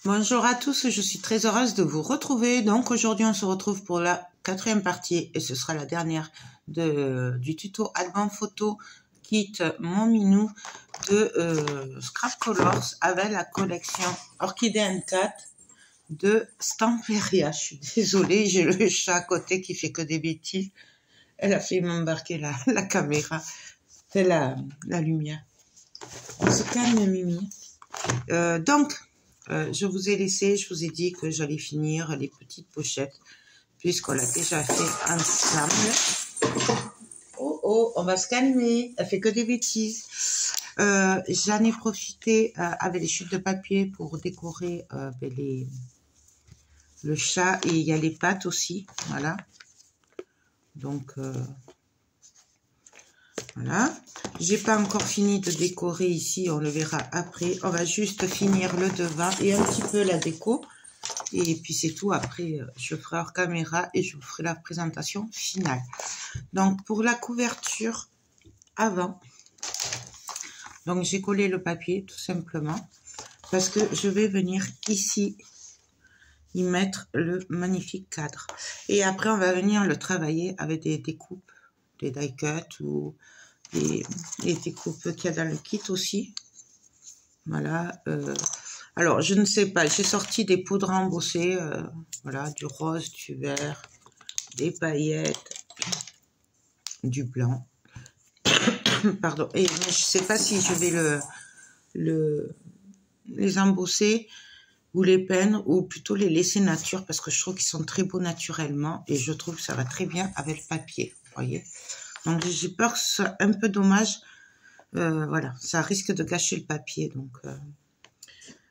Bonjour à tous, je suis très heureuse de vous retrouver. Donc aujourd'hui on se retrouve pour la 4e partie et ce sera la dernière du tuto album photo kit Mon Minou de Scrap Colors avec la collection Orchidée M4 de Stamperia. Je suis désolée, j'ai le chat à côté qui fait que des bêtises. Elle a fait m'embarquer la caméra, c'est la lumière. On se calme Mimi. Je vous ai laissé, je vous ai dit que j'allais finir les petites pochettes, puisqu'on l'a déjà fait ensemble. Oh, on va se calmer, elle fait que des bêtises. J'en ai profité avec les chutes de papier pour décorer le chat, et il y a les pattes aussi, voilà. Donc, voilà. J'ai pas encore fini de décorer ici, on le verra après. On va juste finir le devant et un petit peu la déco. Et puis c'est tout. Après, je ferai hors caméra et je vous ferai la présentation finale. Donc pour la couverture avant, donc j'ai collé le papier tout simplement parce que je vais venir ici y mettre le magnifique cadre. Et après on va venir le travailler avec des découpes, des die cuts ou les découpes qu'il y a dans le kit aussi. Voilà. Alors, je ne sais pas. J'ai sorti des poudres embossées. Voilà, du rose, du vert, des paillettes, du blanc. Pardon. Et je ne sais pas si je vais les embosser ou les peindre ou plutôt les laisser nature parce que je trouve qu'ils sont très beaux naturellement et je trouve que ça va très bien avec le papier. Vous voyez. Donc, j'ai peur que ce soit un peu dommage. Voilà, ça risque de gâcher le papier. Donc,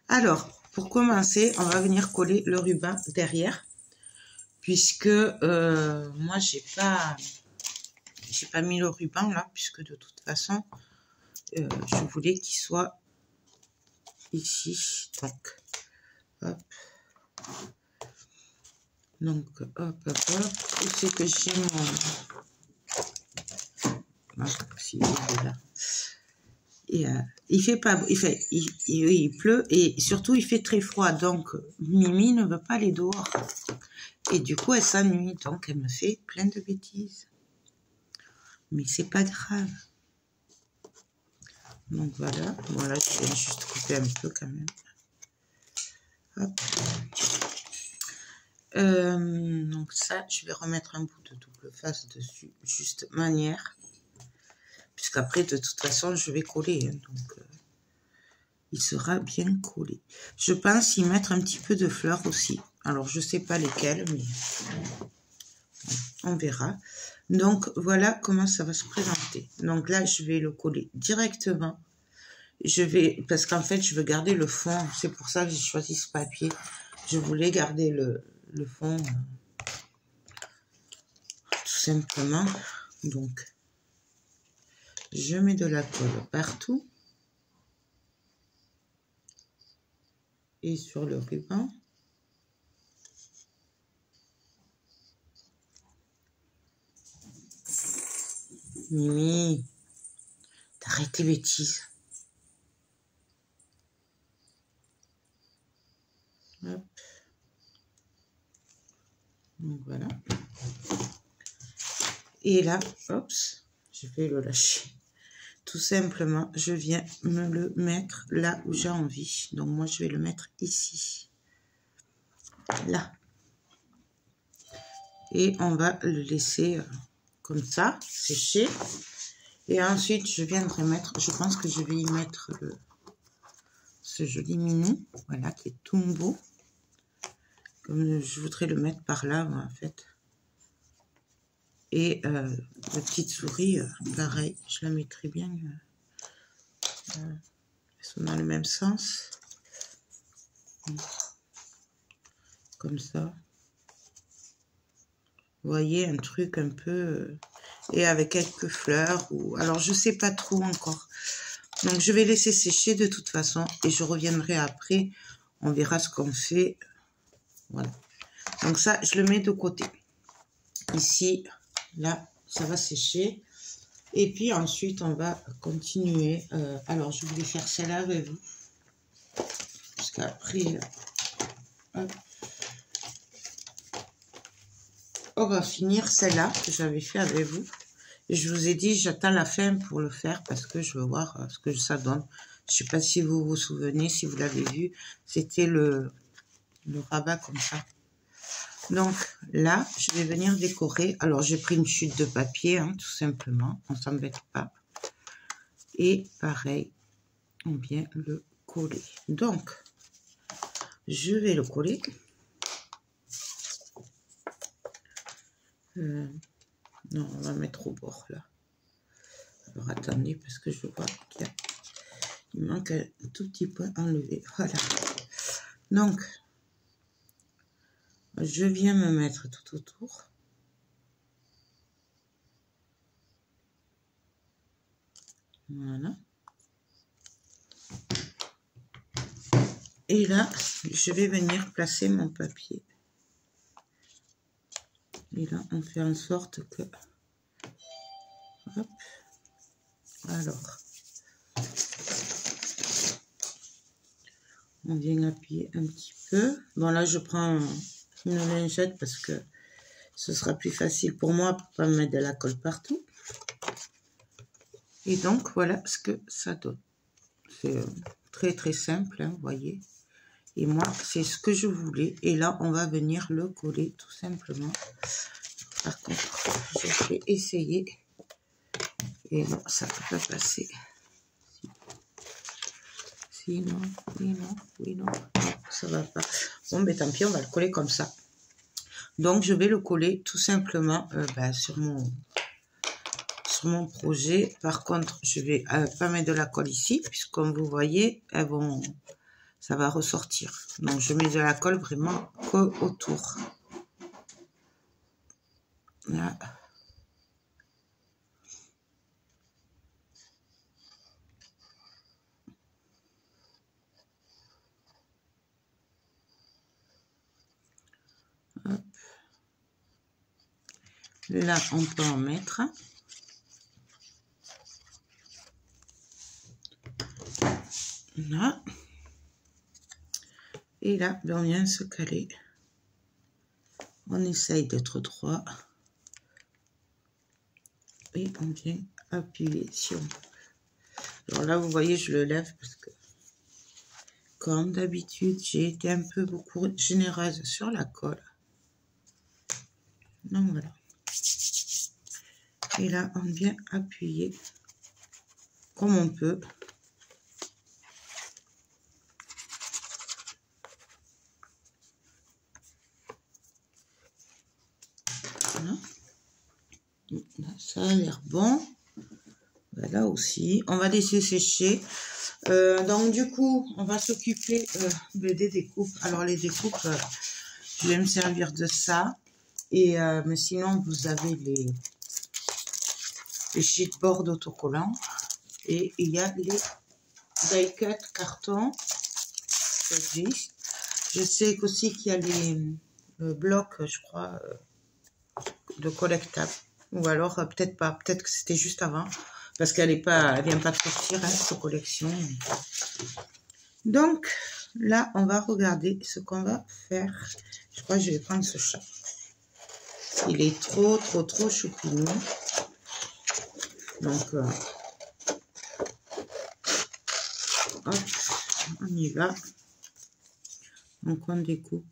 alors, pour commencer, on va venir coller le ruban derrière. Puisque moi, j'ai pas mis le ruban là. Puisque de toute façon, je voulais qu'il soit ici. Donc, hop. Donc, hop. Où c'est que j'ai mon... Si, il est là. Et il pleut et surtout il fait très froid, donc Mimi ne veut pas aller dehors et du coup elle s'ennuie, donc elle me fait plein de bêtises, mais c'est pas grave. Donc voilà, je viens juste couper un peu quand même. Hop. Donc ça, je vais remettre un bout de double face dessus, juste manière. Puisqu'après, de toute façon, je vais coller. Hein, donc, il sera bien collé. Je pense y mettre un petit peu de fleurs aussi. Alors, je ne sais pas lesquelles, mais on verra. Donc, voilà comment ça va se présenter. Donc là, je vais le coller directement. Parce qu'en fait, je veux garder le fond. C'est pour ça que j'ai choisi ce papier. Je voulais garder le fond. Tout simplement. Donc... je mets de la colle partout et sur le ruban. Mimi, t'arrêtes tes bêtises. Hop. Donc voilà. Et là, hop, je vais le lâcher. Tout simplement, je viens me le mettre là où j'ai envie. Donc, moi, je vais le mettre ici. Là. Et on va le laisser comme ça, sécher. Et ensuite, je viendrai mettre, je pense que je vais y mettre ce joli minou. Voilà, qui est tout beau. Comme je voudrais le mettre par là, en fait. Et la petite souris, pareil, je la mettrai bien. Elles sont dans le même sens. Comme ça. Vous voyez, un truc un peu... et avec quelques fleurs. Alors, je sais pas trop encore. Donc, je vais laisser sécher de toute façon. Et je reviendrai après. On verra ce qu'on fait. Voilà. Donc ça, je le mets de côté. Ici... là, ça va sécher. Et puis ensuite, on va continuer. Alors, je voulais faire celle-là avec vous. Parce qu'après, Hop. On va finir celle-là que j'avais fait avec vous. Et je vous ai dit, j'attends la fin pour le faire parce que je veux voir ce que ça donne. Je sais pas si vous vous souvenez, si vous l'avez vu. C'était le rabat comme ça. Donc là, je vais venir décorer. Alors, j'ai pris une chute de papier, hein, tout simplement. On s'embête pas. Et pareil, on vient le coller. Donc, je vais le coller. Non, on va mettre au bord là. Alors attendez, parce que je vois qu'il manque un tout petit peu à enlever. Voilà. Donc, je viens me mettre tout autour. Voilà. Et là, je vais venir placer mon papier. Et là, on fait en sorte que... Hop. Alors, on vient appuyer un petit peu. Bon, là, je prends une lingette parce que ce sera plus facile pour moi pour pas me mettre de la colle partout. Et donc, voilà ce que ça donne. C'est très, très simple, hein, vous voyez. Et moi, c'est ce que je voulais. Et là, on va venir le coller tout simplement. Par contre, je vais essayer. Et non, ça ne peut pas passer. Si, non, oui, non, oui, non. Non, ça va pas. Bon, mais tant pis, on va le coller comme ça. Donc, je vais le coller tout simplement sur mon projet. Par contre, je vais pas mettre de la colle ici, puisque comme vous voyez, ça va ressortir. Donc, je mets de la colle vraiment autour. Là. Hop. Là, on peut en mettre. Là. Et là, on vient se caler. On essaye d'être droit. Et on vient appuyer si on peut. Alors là, vous voyez, je le lève parce que, comme d'habitude, j'ai été un peu beaucoup généreuse sur la colle. Donc voilà. Et là, on vient appuyer comme on peut. Voilà. Là, ça a l'air bon. Voilà aussi. On va laisser sécher. Donc du coup, on va s'occuper des découpes. Alors les découpes, je vais me servir de ça. Et mais sinon, vous avez les sheetboard autocollants. Et il y a les die cut carton. Ça existe. Je sais aussi qu'il y a les blocs, je crois, de collectables. Ou alors peut-être pas. Peut-être que c'était juste avant. Parce qu'elle vient pas de sortir, hein, cette collection. Donc, là, on va regarder ce qu'on va faire. Je crois que je vais prendre ce chat. Il est trop choupinou. Donc, hop, on y va. Donc, on découpe.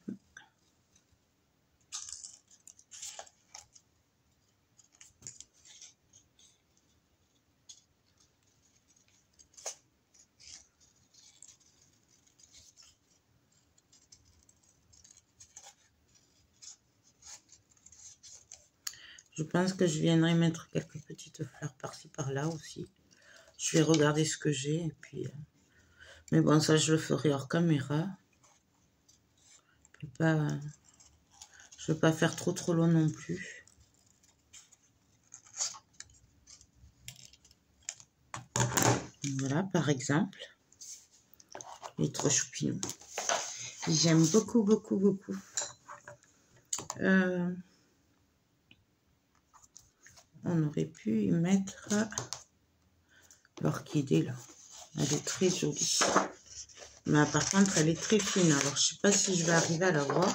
Je pense que je viendrai mettre quelques petites fleurs par-ci, par-là aussi. Je vais regarder ce que j'ai. Et puis, mais bon, ça, je le ferai hors caméra. Je ne veux pas faire trop long non plus. Voilà, par exemple. Il est trop choupinou. J'aime beaucoup. On aurait pu y mettre l'orchidée là. Elle est très jolie. Mais par contre, elle est très fine. Alors, je sais pas si je vais arriver à la voir.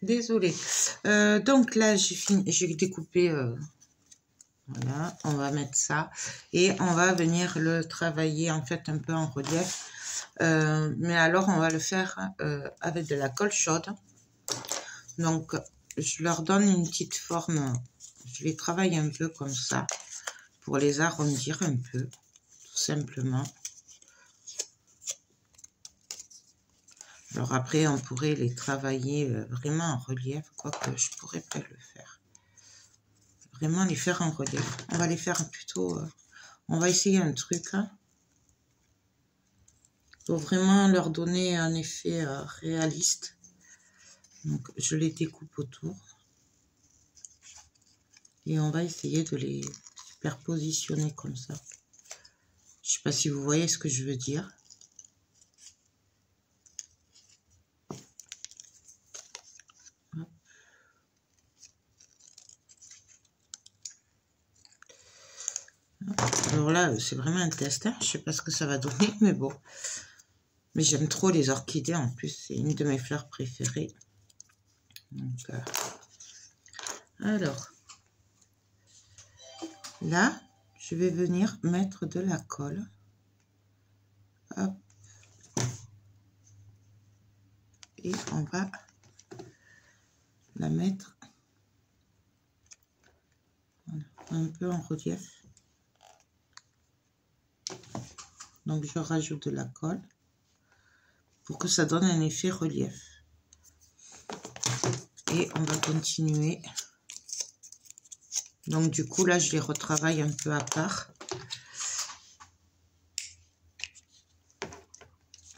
Désolée. Donc là, j'ai fini. J'ai découpé. Voilà, on va mettre ça. Et on va venir le travailler en fait un peu en relief. Mais alors, on va le faire avec de la colle chaude. Donc, je leur donne une petite forme. Je les travaille un peu comme ça pour les arrondir un peu, tout simplement. Alors après, on pourrait les travailler vraiment en relief, quoique je pourrais pas le faire. Vraiment les faire en relief. On va les faire plutôt... on va essayer un truc, hein, pour vraiment leur donner un effet réaliste. Donc, je les découpe autour. Et on va essayer de les superpositionner comme ça. Je sais pas si vous voyez ce que je veux dire. Alors là, c'est vraiment un test, hein. Je sais pas ce que ça va donner, mais bon. Mais j'aime trop les orchidées, en plus, c'est une de mes fleurs préférées. Donc, alors, là, je vais venir mettre de la colle. Hop. Et on va la mettre voilà, un peu en relief. Donc, je rajoute de la colle pour que ça donne un effet relief. Et on va continuer. Donc, du coup, là, je les retravaille un peu à part.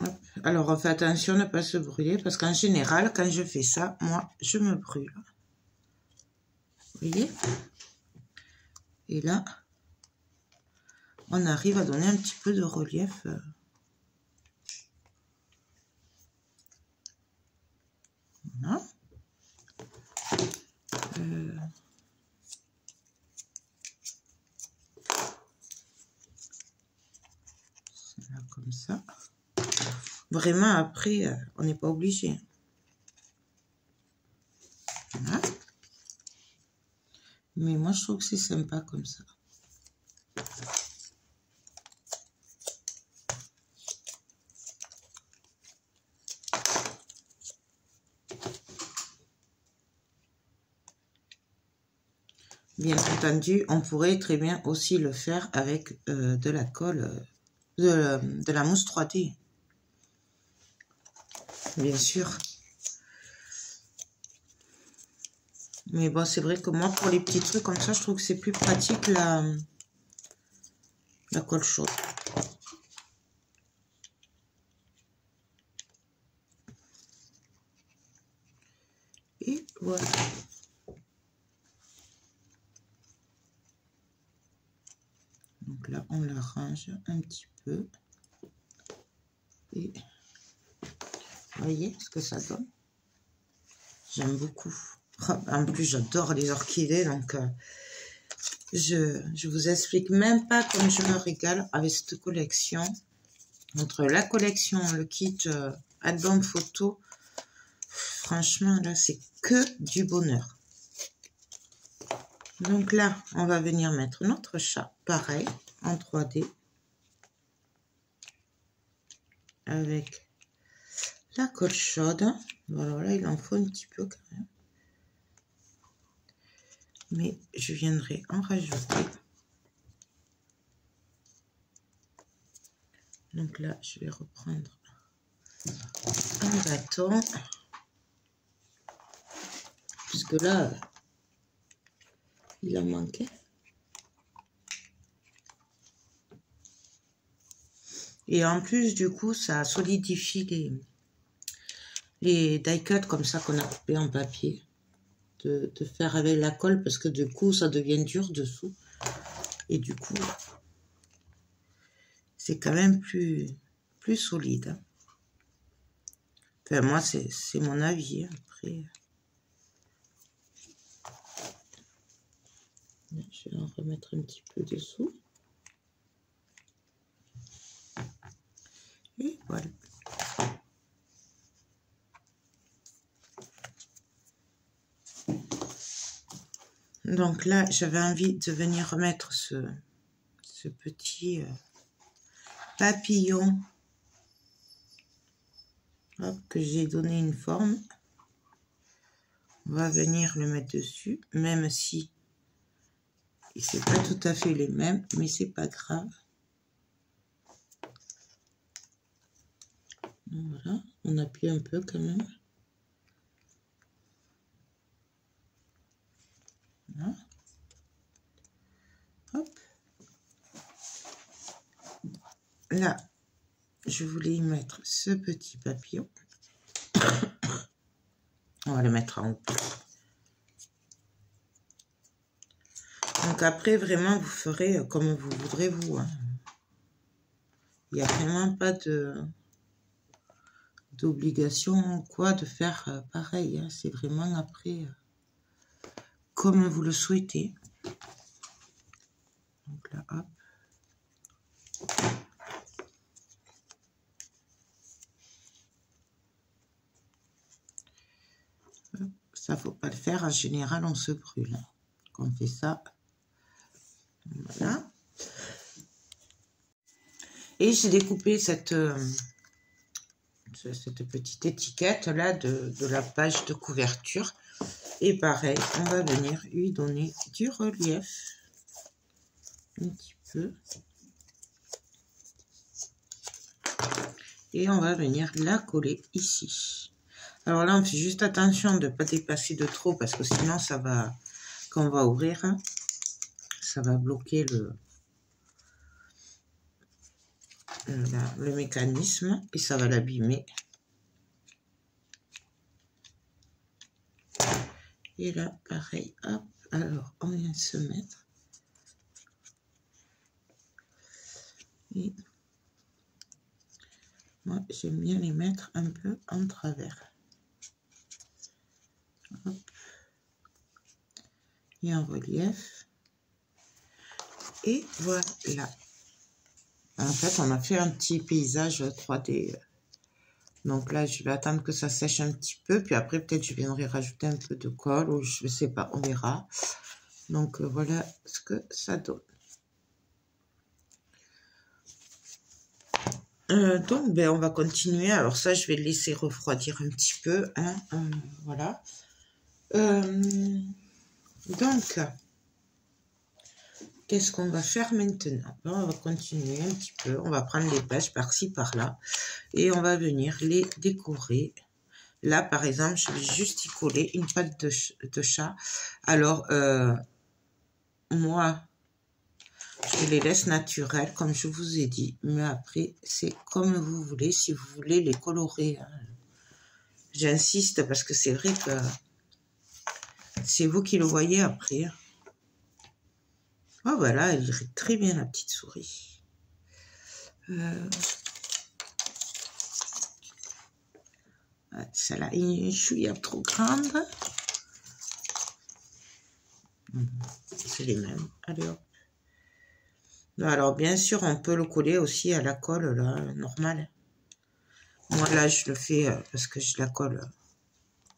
Hop. Alors, on fait attention de ne pas se brûler parce qu'en général, quand je fais ça, moi, je me brûle. Vous voyez? Et là, on arrive à donner un petit peu de relief. Voilà. Là, comme ça. Vraiment, après, on n'est pas obligé. Voilà. Mais moi, je trouve que c'est sympa comme ça. Bien entendu, on pourrait très bien aussi le faire avec de la colle, de la mousse 3D. Bien sûr. Mais bon, c'est vrai que moi, pour les petits trucs comme ça, je trouve que c'est plus pratique la colle chaude. Et voilà. Donc là, on la range un petit peu. Et vous voyez ce que ça donne? J'aime beaucoup. En plus, j'adore les orchidées, donc je vous explique même pas comme je me régale avec cette collection. Entre la collection, le kit album photo, franchement, là, c'est que du bonheur. Donc là, on va venir mettre notre chat, pareil, en 3D. Avec la colle chaude. Voilà, là, il en faut un petit peu quand même. Mais je viendrai en rajouter. Donc là, je vais reprendre un bâton. Puisque là, il en manquait. Et en plus, du coup, ça solidifie les die cuts comme ça qu'on a coupé en papier. De faire avec la colle parce que du coup, ça devient dur dessous. Et du coup, c'est quand même plus solide. Enfin, moi, c'est mon avis. Après, je vais en remettre un petit peu dessous. Et voilà. Donc là, j'avais envie de venir remettre ce petit papillon, hop, que j'ai donné une forme. On va venir le mettre dessus, même si c'est pas tout à fait les mêmes, mais c'est pas grave. Voilà, on appuie un peu quand même. Voilà. Hop. Là, je voulais y mettre ce petit papillon. On va le mettre en haut. Donc après, vraiment, vous ferez comme vous voudrez, vous. Hein. Il n'y a vraiment pas d'obligation quoi de faire pareil. Hein. C'est vraiment après comme vous le souhaitez. Donc là, hop. Ça, faut pas le faire. En général, on se brûle. Hein. Quand on fait ça, voilà. Et j'ai découpé cette petite étiquette là de la page de couverture. Et pareil, on va venir lui donner du relief. Un petit peu. Et on va venir la coller ici. Alors là, on fait juste attention de ne pas dépasser de trop parce que sinon, ça va, quand on va ouvrir, hein, ça va bloquer le mécanisme et ça va l'abîmer. Et là, pareil, hop, alors on vient se mettre. Et moi, j'aime bien les mettre un peu en travers. Hop. Et en relief. Et voilà. En fait, on a fait un petit paysage 3D. Donc là, je vais attendre que ça sèche un petit peu. Puis après, peut-être je viendrai rajouter un peu de colle. Ou je ne sais pas, on verra. Donc voilà ce que ça donne. Donc, ben, on va continuer. Alors ça, je vais le laisser refroidir un petit peu. Hein, voilà. Donc, qu'est-ce qu'on va faire maintenant? Ben, on va continuer un petit peu. On va prendre les pages par-ci, par-là. Et on va venir les décorer. Là, par exemple, je vais juste y coller une patte de chat. Alors, moi, je les laisse naturelles, comme je vous ai dit. Mais après, c'est comme vous voulez. Si vous voulez les colorer, hein. J'insiste parce que c'est vrai que c'est vous qui le voyez après. Oh, voilà, elle irait très bien, la petite souris. Celle-là, une chouïa trop grande. C'est les mêmes. Allez, hop. Alors, bien sûr, on peut le coller aussi à la colle, là, normale. Moi, là, je le fais parce que je la colle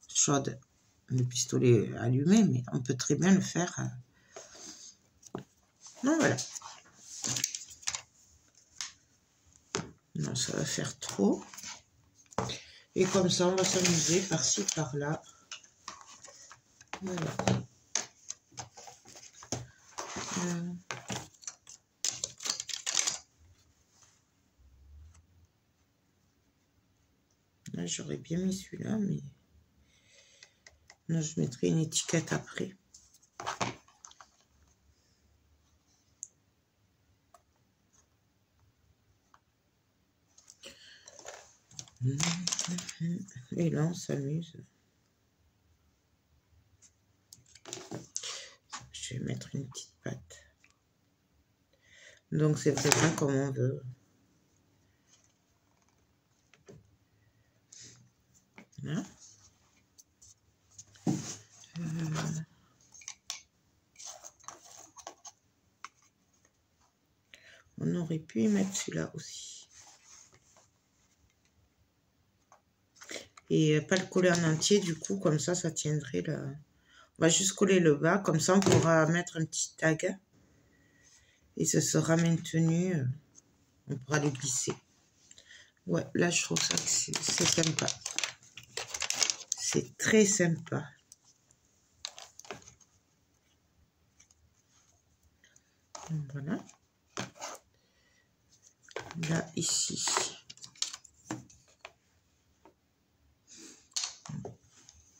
chaude, le pistolet allumé, mais on peut très bien le faire. Non, voilà. Non, ça va faire trop. Et comme ça, on va s'amuser par-ci, par-là. Voilà. Là, j'aurais bien mis celui-là, mais... Non, je mettrai une étiquette après. Et là, on s'amuse. Je vais mettre une petite patte. Donc, c'est vraiment comme on veut. Voilà. On aurait pu y mettre celui-là aussi. Et pas le coller en entier, du coup, comme ça tiendrait là. On va juste coller le bas, comme ça on pourra mettre un petit tag. Et ce sera maintenu. On pourra le glisser. Ouais, là je trouve ça que c'est sympa. C'est très sympa. Voilà. Là, ici.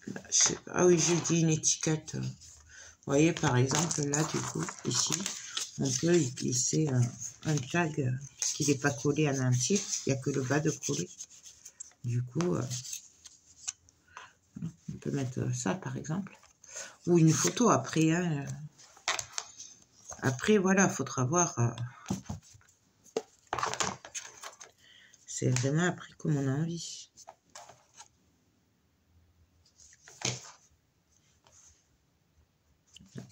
Là, ah oui, j'ai dit une étiquette. Vous voyez, par exemple, là, du coup, ici, on peut y glisser un tag, puisqu'il n'est pas collé en entier. Il n'y a que le bas de coller. Du coup, on peut mettre ça, par exemple. Ou une photo après. Hein. Après, voilà, il faudra voir. C'est vraiment après comme on a envie.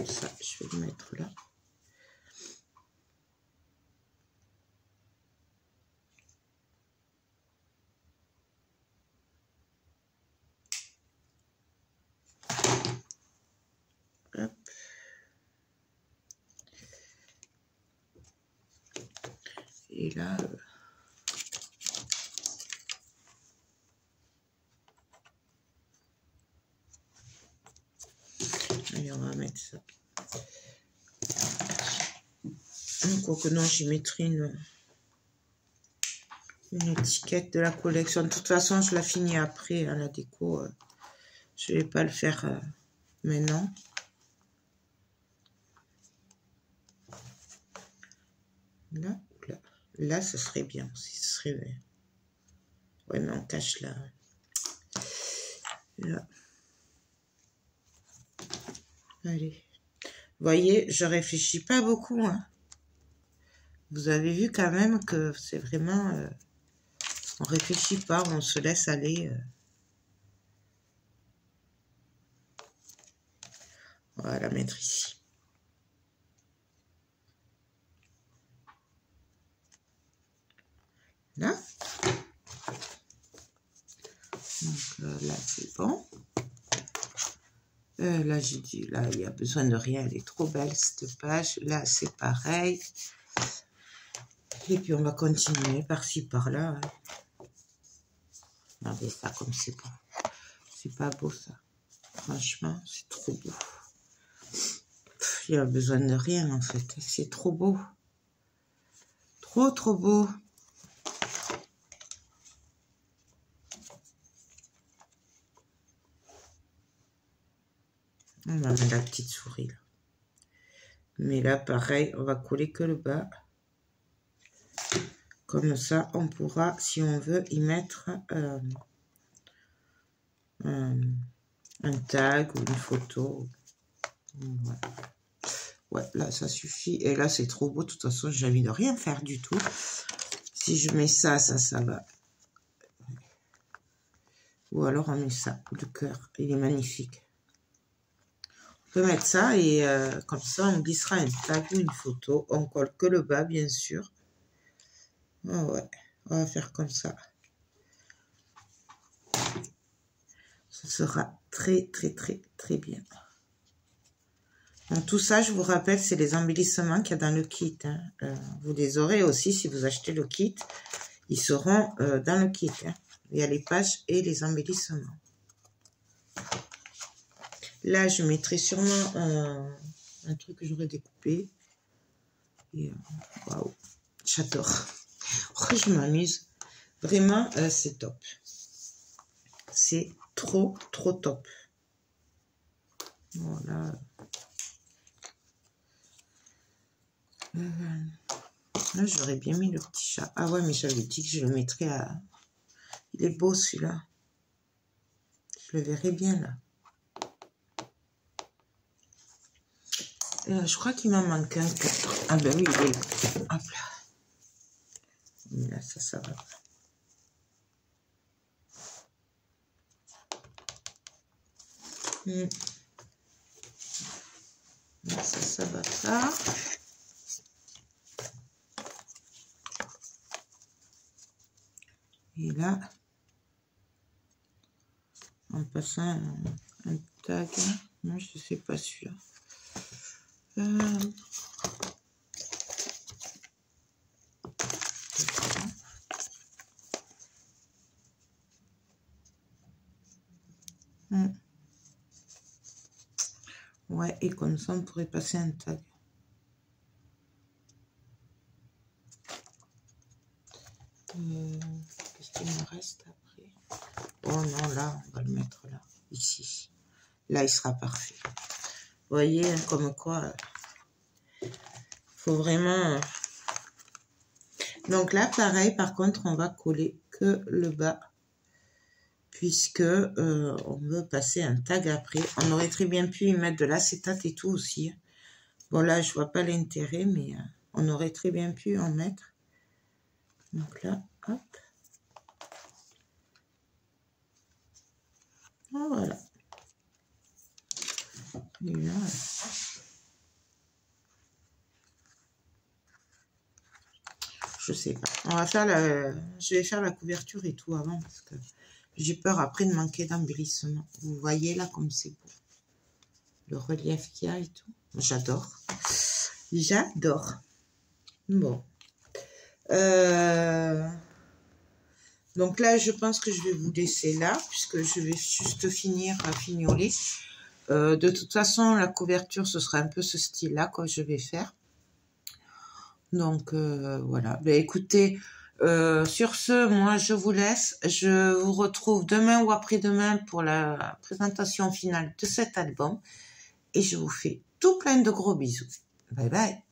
Ça, je vais le mettre là. Hop. Et là... Allez, on va mettre ça. Quoique non, j'y mettrai une étiquette de la collection. De toute façon, je la finis après, hein, la déco. Je vais pas le faire maintenant. Là, là. Là, ce serait bien aussi. Ce serait... Ouais, mais on cache là. Là. Allez. Vous voyez, je réfléchis pas beaucoup. Hein. Vous avez vu quand même que c'est vraiment... on réfléchit pas, on se laisse aller. On va la mettre ici. Là. Donc là, c'est bon. Là, j'ai dit, là, il n'y a besoin de rien. Elle est trop belle, cette page. Là, c'est pareil. Et puis, on va continuer par-ci, par-là. Hein. Regardez ça comme c'est beau. C'est pas beau, ça. Franchement, c'est trop beau. Il n'y a besoin de rien, en fait. C'est trop beau. Trop, trop beau. On va mettre la petite souris, là. Mais là, pareil, on va coller que le bas. Comme ça, on pourra, si on veut, y mettre un tag ou une photo. Voilà. Ouais, là, ça suffit. Et là, c'est trop beau. De toute façon, j'ai envie de rien faire du tout. Si je mets ça, ça va. Ou alors, on met ça, le cœur. Il est magnifique. On peut mettre ça et comme ça, on glissera un tag ou une photo. On colle que le bas, bien sûr. Oh ouais, on va faire comme ça. Ce sera très, très, très, très bien. Donc, tout ça, je vous rappelle, c'est les embellissements qu'il y a dans le kit. Hein. Vous les aurez aussi si vous achetez le kit. Ils seront dans le kit. Hein. Il y a les pages et les embellissements. Là, je mettrai sûrement un truc que j'aurais découpé. Waouh, j'adore. Oh, je m'amuse. Vraiment, c'est top. C'est trop, trop top. Voilà. Là, j'aurais bien mis le petit chat. Ah ouais, mais j'avais dit que je le mettrais à... Il est beau, celui-là. Je le verrai bien, là. Je crois qu'il m'en manque un. Ah ben oui, il est là. Hop là. Mais là, ça va. Ça va pas. Et là, en passant un tag, moi je ne sais pas sûr. Ouais, et comme ça on pourrait passer un tag. Qu'est-ce qu'il me reste après? Oh non, là, on va le mettre là, ici. Là, il sera parfait. Vous voyez, hein, comme quoi, faut vraiment... Donc là, pareil, par contre, on va coller que le bas, puisque on veut passer un tag après. On aurait très bien pu y mettre de l'acétate et tout aussi. Bon, là, je vois pas l'intérêt, mais on aurait très bien pu en mettre. Donc là, hop. Voilà. Et là, je sais pas. On va faire je vais faire la couverture et tout avant parce que j'ai peur après de manquer d'embellissement. Vous voyez là comme c'est beau. Le relief qu'il y a et tout. J'adore. J'adore. Bon. Donc là, je pense que je vais vous laisser là puisque je vais juste finir à fignoler. De toute façon, la couverture, ce sera un peu ce style-là que je vais faire. Donc, voilà. Ben, écoutez, sur ce, moi, je vous laisse. Je vous retrouve demain ou après-demain pour la présentation finale de cet album. Et je vous fais tout plein de gros bisous. Bye bye.